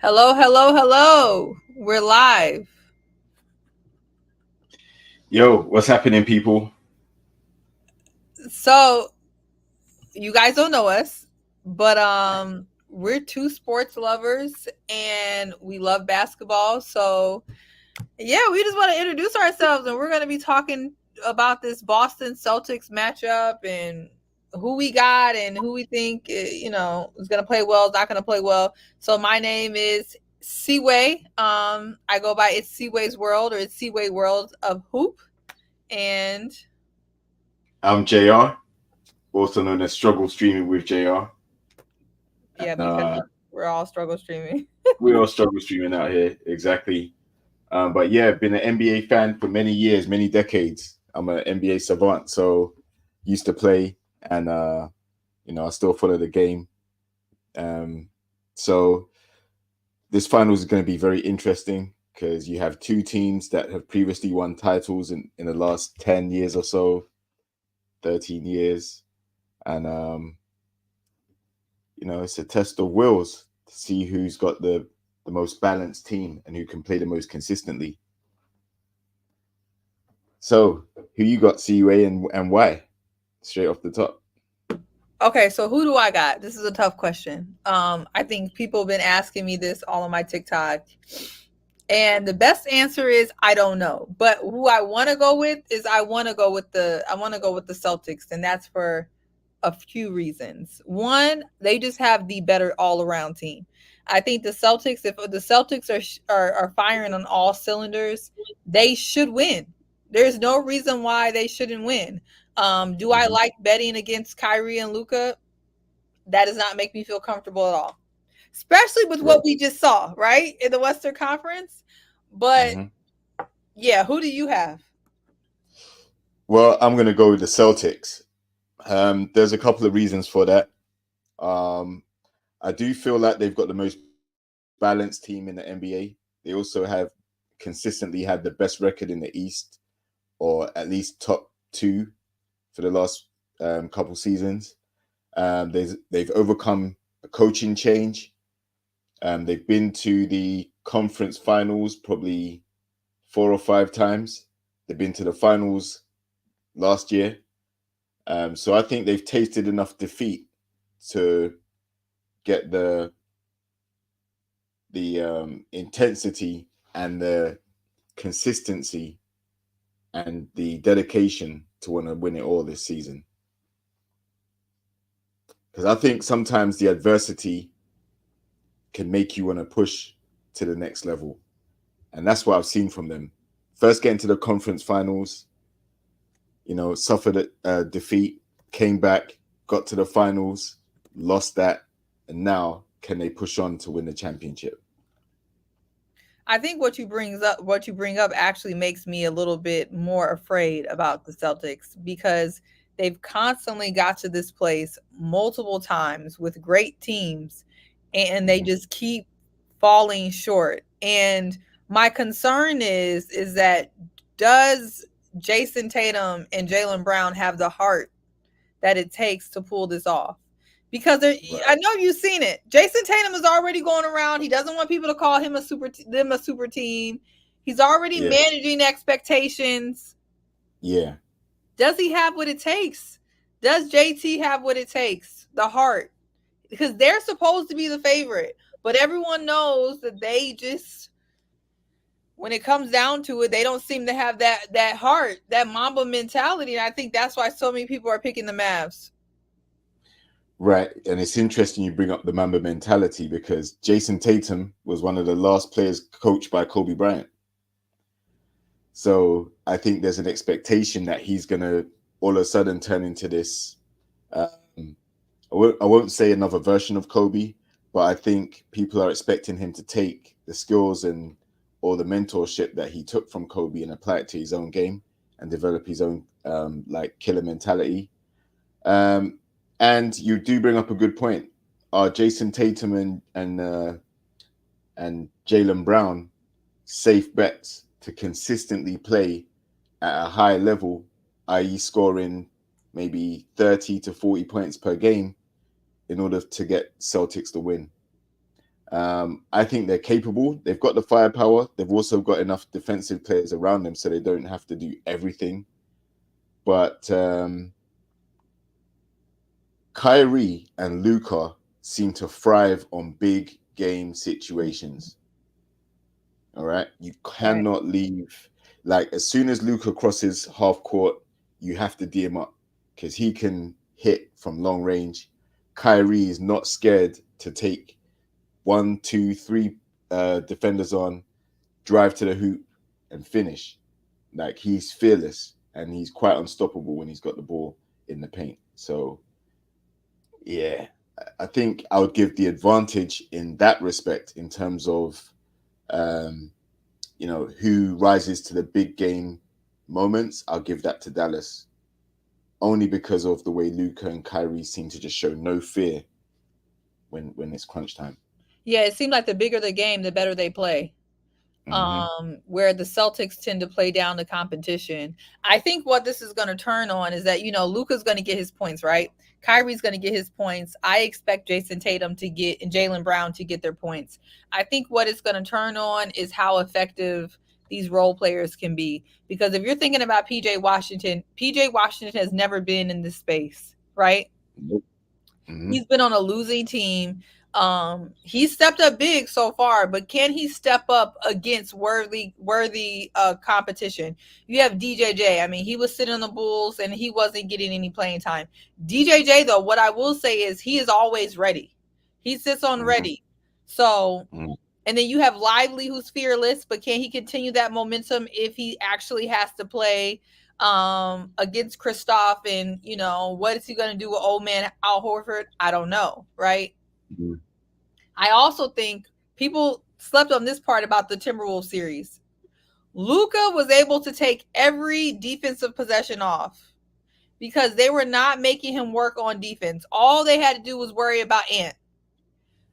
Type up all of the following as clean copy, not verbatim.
Hello, hello, hello. We're live. Yo, what's happening, people? So, you guys don't know us, but we're two sports lovers and we love basketball. So, yeah, we just want to introduce ourselves and we're going to be talking about this Boston Celtics matchup and who we got and who we think is going to play well, is not going to play well. So, my name is Seaway. I go by It's Seaway's World, or It's Seaway World of Hoop. And I'm JR, also known as Struggle Streaming with JR. yeah, And because we're all struggle streaming. we all struggle streaming out here, exactly. But yeah, been an NBA fan for many years, many decades. I'm an NBA savant, so used to play and I still follow the game. Um, so this finals is going to be very interesting because you have two teams that have previously won titles in the last 10 years or so, 13 years. And it's a test of wills to see who's got the most balanced team and who can play the most consistently. So, who you got, CUA, and why? Straight off the top. Okay, so who do I got? This is a tough question. I think people have been asking me this all on my TikTok. And the best answer is I don't know. But who I want to go with is I want to go with the Celtics, and that's for a few reasons. One, they just have the better all-around team. I think the Celtics, if the Celtics are firing on all cylinders, they should win. There's no reason why they shouldn't win. Do I Mm-hmm. like betting against Kyrie and Luca? That does not make me feel comfortable at all, especially with Right. what we just saw, right, in the Western Conference. But Mm-hmm. yeah, who do you have? Well, I'm going to go with the Celtics. There's a couple of reasons for that. Um, I do feel like they've got the most balanced team in the NBA. They also have consistently had the best record in the East, or at least top two for the last couple seasons. They've overcome a coaching change. They've been to the conference finals probably 4 or 5 times. They've been to the finals last year. So I think they've tasted enough defeat to get the intensity and the consistency and the dedication to want to win it all this season. Because I think sometimes the adversity can make you want to push to the next level. And that's what I've seen from them. First getting to the conference finals, suffered a defeat, came back, got to the finals, lost that, and now can they push on to win the championship? I think what you bring up actually makes me a little bit more afraid about the Celtics because they've constantly got to this place multiple times with great teams and they Mm-hmm. just keep falling short. And my concern is that does Jason Tatum and Jalen Brown have the heart that it takes to pull this off? Because I Right. know you've seen it. Jason Tatum is already going around. He doesn't want people to call him them a super team. He's already Yeah. managing expectations. Yeah. Does he have what it takes? Does JT have what it takes? The heart, because they're supposed to be the favorite, but everyone knows that they just, when it comes down to it, they don't seem to have that heart, that Mamba mentality. And I think that's why so many people are picking the Mavs. Right. And it's interesting you bring up the Mamba mentality because Jason Tatum was one of the last players coached by Kobe Bryant. So I think there's an expectation that he's going to all of a sudden turn into this. Um, I won't say another version of Kobe, but I think people are expecting him to take the skills and all the mentorship that he took from Kobe and apply it to his own game and develop his own like killer mentality. Um, and you do bring up a good point. Are Jason Tatum and Jalen Brown safe bets to consistently play at a high level, i.e., scoring maybe 30 to 40 points per game in order to get Celtics to win? I think they're capable. They've got the firepower. They've also got enough defensive players around them so they don't have to do everything. But Kyrie and Luka seem to thrive on big game situations. All right. You Right. cannot leave. Like, as soon as Luka crosses half court, you have to D him up because he can hit from long range. Kyrie is not scared to take one, two, three defenders on, drive to the hoop, and finish. Like, he's fearless and he's quite unstoppable when he's got the ball in the paint. So yeah, I think I would give the advantage in that respect in terms of um, who rises to the big game moments. I'll give that to Dallas only because of the way Luca and Kyrie seem to just show no fear when it's crunch time. Yeah, it seemed like the bigger the game, the better they play. Hmm. Where the Celtics tend to play down the competition. I think what this is going to turn on is that, Luka's going to get his points, right? Kyrie's going to get his points. I expect Jason Tatum to get and Jaylen Brown to get their points. I think what it's going to turn on is how effective these role players can be. Because if you're thinking about PJ Washington has never been in this space, right? Nope. Hmm. He's been on a losing team. He's stepped up big so far, but can he step up against worthy competition? You have DJJ. I mean, he was sitting on the Bulls and he wasn't getting any playing time. DJJ though, what I will say is he is always ready. He sits on Hmm. ready. So, Hmm. and then you have Lively, who's fearless, but can he continue that momentum if he actually has to play against Kristoff? And what is he going to do with old man Al Horford? I don't know, right? Hmm. I also think people slept on this part about the Timberwolves series. Luca was able to take every defensive possession off because they were not making him work on defense. All they had to do was worry about Ant.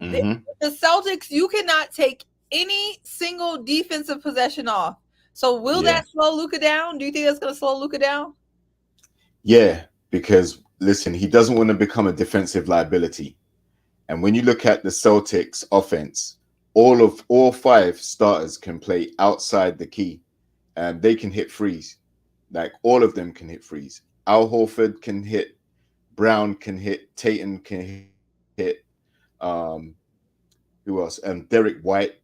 The, Hmm. the Celtics, you cannot take any single defensive possession off. So will Yeah. that slow Luca down? Do you think that's going to slow Luca down? Yeah. Because listen, he doesn't want to become a defensive liability. And when you look at the Celtics offense, all five starters can play outside the key. They can hit threes. Like, all of them can hit threes. Al Horford can hit. Brown can hit. Tatum can hit. Um, who else? Derek White,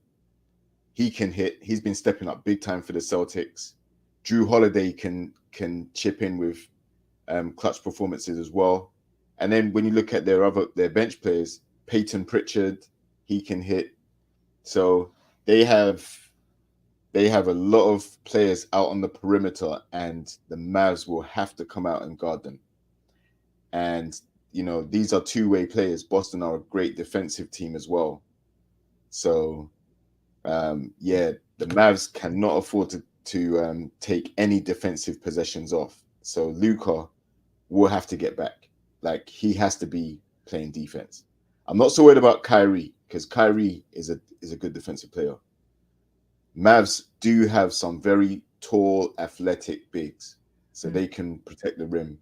he can hit. He's been stepping up big time for the Celtics. Drew Holiday can chip in with clutch performances as well. And then when you look at their bench players, Peyton Pritchard, he can hit. So they have they have a lot of players out on the perimeter, and the Mavs will have to come out and guard them. And these are two-way players. Boston are a great defensive team as well. So yeah, the Mavs cannot afford to take any defensive possessions off. So Luka will have to get back. Like, he has to be playing defense. I'm not so worried about Kyrie because Kyrie is a good defensive player. Mavs do have some very tall, athletic bigs, so Mm, they can protect the rim.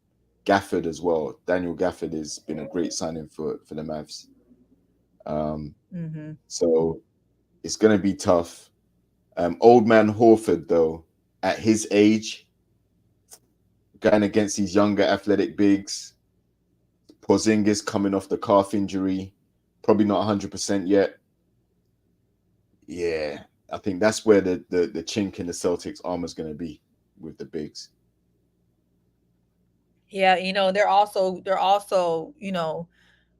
Gafford as well. Daniel Gafford has been a great signing for the Mavs. Um, mm-hmm. so it's going to be tough. Old man Horford, though, at his age, going against these younger athletic bigs, Porzingis coming off the calf injury, probably not 100% yet. Yeah, I think that's where the chink in the Celtics armor is going to be with the bigs. Yeah, they're also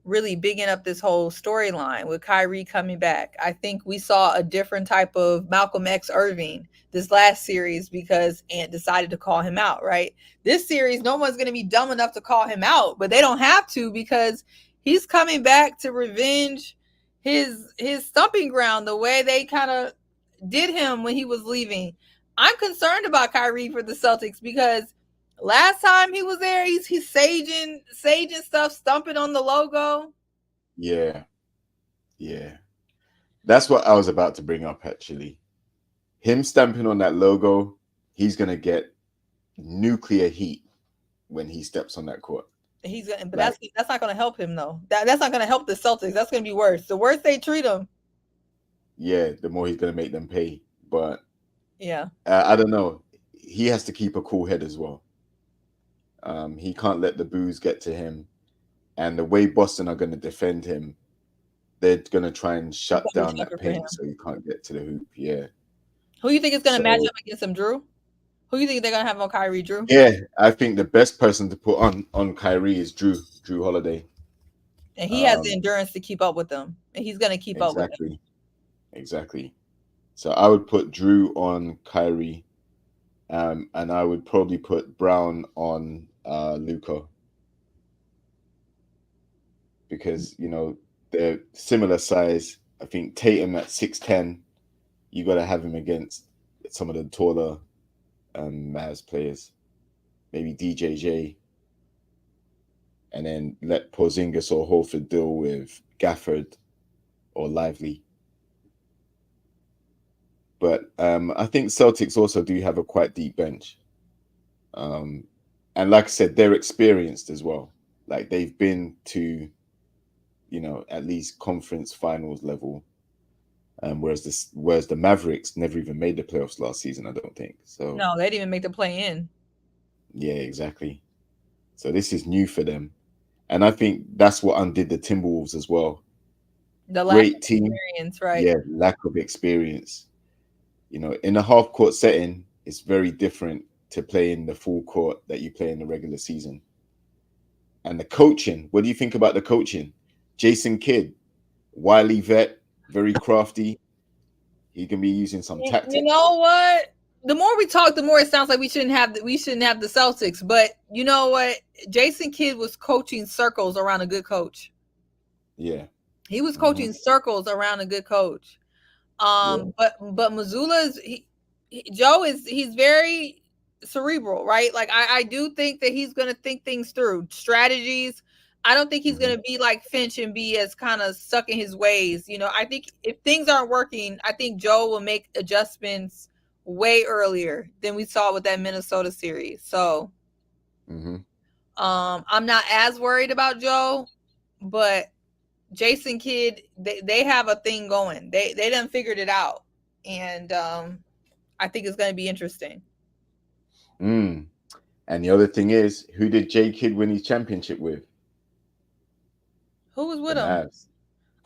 really bigging up this whole storyline with Kyrie coming back. I think we saw a different type of Malcolm X Irving this last series because Ant decided to call him out, right? This series, no one's going to be dumb enough to call him out, but they don't have to because he's coming back to revenge his stumping ground the way they kind of did him when he was leaving. I'm concerned about Kyrie for the Celtics because last time he was there, he's saging stuff, stumping on the logo. Yeah, yeah. That's what I was about to bring up actually. Him stamping on that logo, he's going to get nuclear heat when he steps on that court. He's gonna, but Like, that's not gonna help him though. That's not gonna help the Celtics. That's gonna be worse. The worse they treat him. yeah, the more he's going to make them pay. But Yeah. I don't know. He has to keep a cool head as well. He can't let the booze get to him. And the way Boston are going to defend him, they're going to try and It's shut gonna be down that tougher for him. paint so he can't get to the hoop. Yeah. Who you think is gonna match So up against him, Drew? Who you think they're gonna have on Kyrie, Drew? yeah, I think the best person to put on Kyrie is Drew Holiday. And he has the Um, endurance to keep up with them, and he's gonna keep up with them. exactly, exactly. So I would put Drew on Kyrie, and I would probably put Brown on Luca because they're similar size. I think Tatum at 6'10", you got to have him against some of the taller Mavs players, maybe DJJ, and then let Porzingis or Horford deal with Gafford or Lively. But I think Celtics also do have a quite deep bench. And like I said, they're experienced as well. Like they've been to, at least conference finals level. Whereas the Mavericks never even made the playoffs last season, I don't think. So No, they didn't even make the play in. yeah, exactly. So this is new for them. And I think that's what undid the Timberwolves as well. The lack of Great team, experience, right? yeah, lack of experience. In a half court setting, it's very different to play in the full court that you play in the regular season. And the coaching, what do you think about the coaching? Jason Kidd, wily vet, very crafty. He can be using some You tactics. know what? The more we talk, the more it sounds like we shouldn't have the Celtics. But you know what? Jason Kidd was coaching circles around a good coach. Yeah. He was Mm-hmm. coaching circles around a good coach. Yeah. But Missoula's Joe he's very cerebral, right? Like I do think that he's gonna think things through, strategies. I don't think he's Mm-hmm. gonna be like Finch and be as kind of stuck in his ways. I think if things aren't working, I think Joe will make adjustments way earlier than we saw with that Minnesota series. So Mm-hmm. I'm not as worried about Joe, but Jason Kidd, they have a thing going. They done figured it out. And I think it's going to be interesting. Mm. And the other thing is, who did J Kidd win his championship with? Who was The with him? Mavs.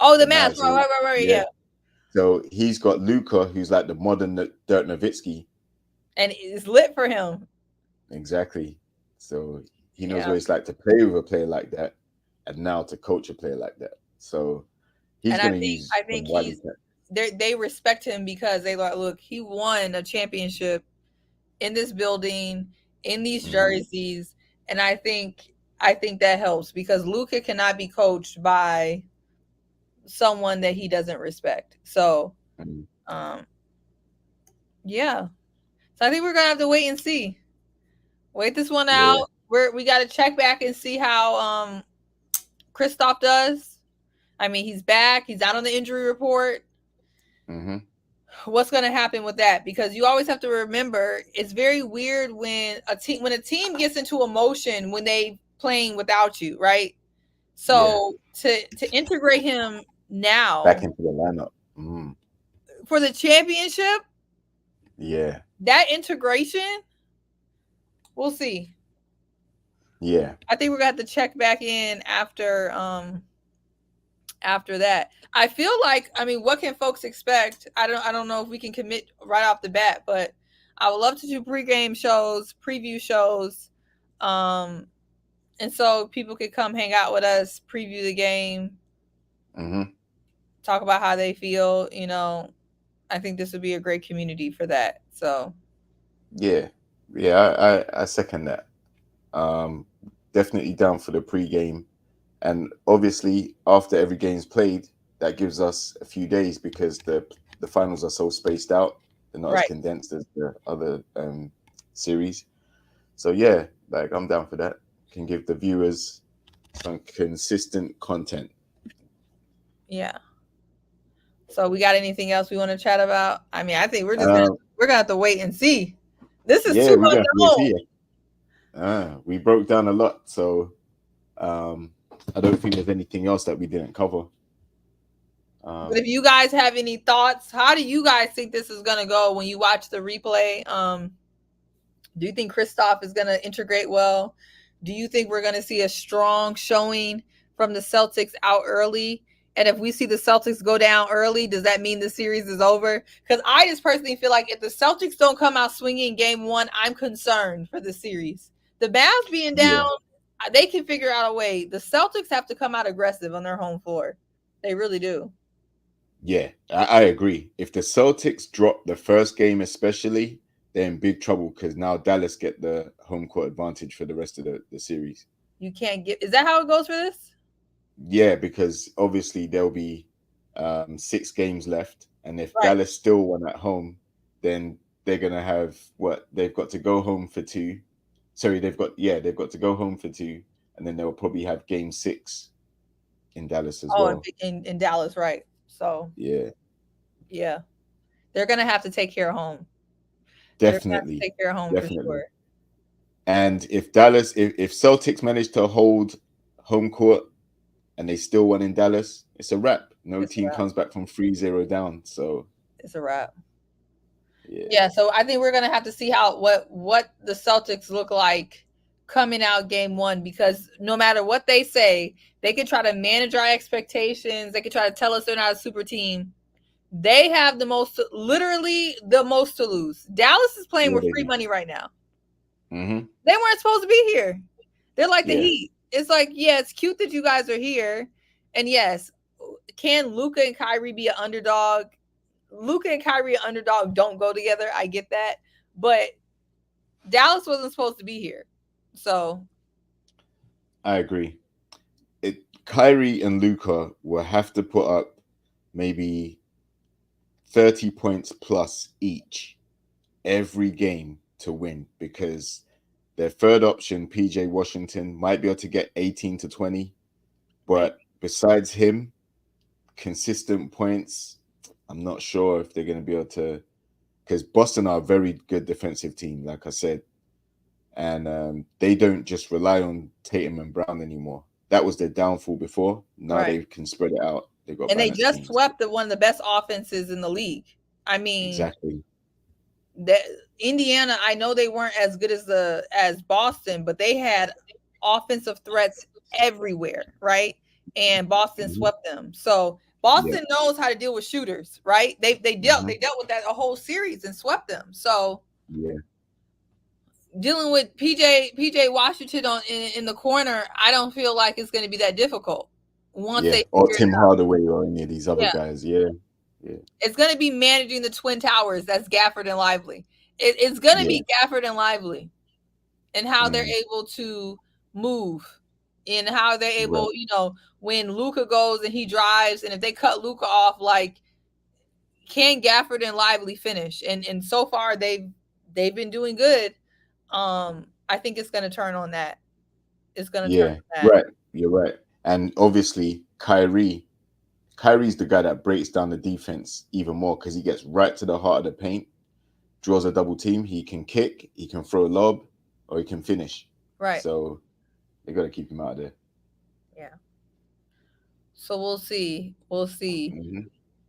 Oh, the The Mavs. Mavs. Right. Yeah. Yeah. So he's got Luca, who's like the modern Dirk Nowitzki. And it's lit for him. Exactly. So he knows Yeah. what it's like to play with a player like that, and now to coach a player like that. So he's And going to use I some think wily they respect him because they like, look, he won a championship in this building, in these Mm-hmm. jerseys. And I think that helps because Luka cannot be coached by someone that he doesn't respect. So um yeah. So I think we're gonna have to wait and see. Wait this one Yeah. out. We got to check back and see how Kristoff does. I mean, he's back. He's out on the injury report. Mm-hmm. What's going to happen with that? Because you always have to remember, it's very weird when a team gets into emotion when they playing without you, right? Yeah. So to integrate him Back now into the lineup. Mm. for the championship, Yeah. that integration, we'll see. Yeah. I think we're gonna have to check back in after that. I feel like, I mean, what can folks expect? I don't know if we can commit right off the bat, but I would love to do pregame shows, preview shows, and so people could come hang out with us, preview the game, Mm-hmm. talk about how they feel. I think this would be a great community for that. So Yeah. Yeah. I second that. Um, Definitely down for the pre-game, and obviously after every game's played, that gives us a few days because the finals are so spaced out. They're not as right, condensed as the other series. So yeah, like I'm down for that. Can give the viewers some consistent content. yeah. So we got anything else we want to chat about? I mean, I think Um, we're gonna have to wait and see. This is yeah, too we're gonna have to wait unknown. here. We broke down a lot, so I don't think there's anything else that we didn't cover. But if you guys have any thoughts, how do you guys think this is going to go when you watch the replay? Do you think Kristoff is going to integrate well? Do you think we're going to see a strong showing from the Celtics out early? And if we see the Celtics go down early, does that mean the series is over? Because I just personally feel like if the Celtics don't come out swinging game one, I'm concerned for the series. The Mavs being down, they can figure out a way. The Celtics have to come out aggressive on their home floor. They really do. Yeah, I agree. If the Celtics drop the first game, especially, they're in big trouble because now Dallas get the home court advantage for the rest of the series. You can't get. Is that how it goes for this? Yeah, because obviously there'll be 6 games left, and if Dallas still won at home, then they're gonna have what they've got to go home for 2. Sorry, they've got to go home for 2, and then they'll probably have game 6 in Dallas as well. In Dallas, right? So yeah, they're gonna have to take care of home. Definitely take care of home for sure. And if Celtics manage to hold home court and they still won in Dallas, it's a wrap. No team comes back from 3-0 down, so it's a wrap. Yeah, so I think we're gonna have to see what the Celtics look like coming out game one, because no matter what they say, they can try to manage our expectations. They can try to tell us they're not a super team. They have literally the most to lose. Dallas is playing with free money right now. Mm-hmm. They weren't supposed to be here. They're like the Heat. It's like, yeah, it's cute that you guys are here. And yes, can Luka and Kyrie be an underdog? Luka and Kyrie, an underdog, don't go together. I get that. But Dallas wasn't supposed to be here. So I agree. Kyrie and Luka will have to put up maybe 30 points plus each every game to win, because their third option, PJ Washington, might be able to get 18 to 20. But besides him, consistent points, I'm not sure if they're going to be able to, because Boston are a very good defensive team, like I said. And they don't just rely on Tatum and Brown anymore. That was their downfall before. Now they can spread it out. They just swept one of the best offenses in the league. I mean, exactly. Indiana, I know they weren't as good as Boston, but they had offensive threats everywhere, right? And Boston swept them. So Boston knows how to deal with shooters, right? They dealt with that a whole series and swept them. So dealing with PJ Washington in the corner, I don't feel like it's going to be that difficult. Once they or Tim Hardaway or any of these other guys, it's going to be managing the Twin Towers. That's Gafford and Lively. It's going to be Gafford and Lively, and how they're able to move, and how they're able, when Luka goes and he drives, and if they cut Luka off, like, can Gafford and Lively finish? And so far they've been doing good. I think it's going to turn on that. It's going to turn on that. Right. You're right. And obviously Kyrie's the guy that breaks down the defense even more, because he gets right to the heart of the paint, draws a double team. He can kick, he can throw a lob, or he can finish. Right. So they got to keep him out of there. Yeah. So we'll see.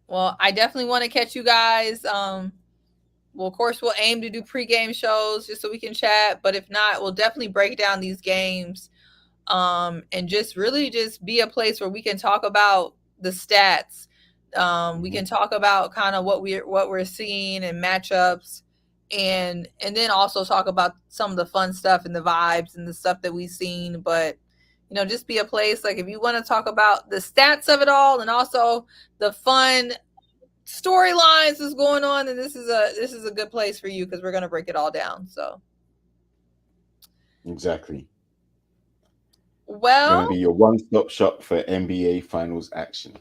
Well, I definitely want to catch you guys. Well, of course, we'll aim to do pregame shows just so we can chat. But if not, we'll definitely break down these games, and just really just be a place where we can talk about the stats. We can talk about kind of what we're seeing and matchups, and then also talk about some of the fun stuff and the vibes and the stuff that we've seen. But just be a place, like, if you want to talk about the stats of it all and also the fun storylines that's going on, and this is a good place for you, because we're going to break it all down. So exactly. Well, going to be your one-stop shop for NBA Finals action.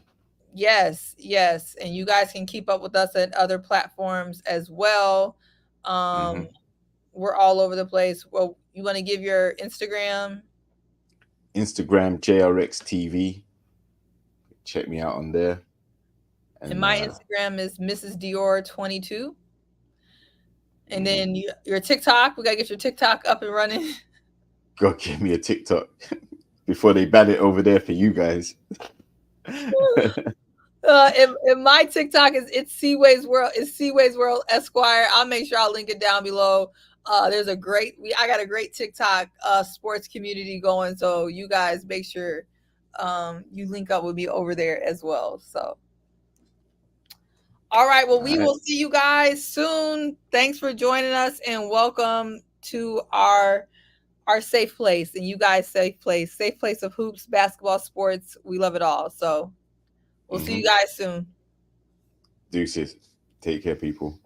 Yes, and you guys can keep up with us at other platforms as well. We're all over the place. Well, you want to give your Instagram JRX TV. Check me out on there. And my Instagram is Mrs. Dior 22. And then your TikTok, we got to get your TikTok up and running. Go give me a TikTok before they ban it over there for you guys. In my TikTok is it's Seaways World. It's Seaways World Esquire. I'll make sure I'll link it down below. There's a great I got a great TikTok sports community going. So you guys make sure you link up with me over there as well. So all right, well, we will see you guys soon. Thanks for joining us and welcome to our safe place, and you guys safe place of hoops, basketball, sports. We love it all. So we'll see you guys soon. Deuces. Take care, people.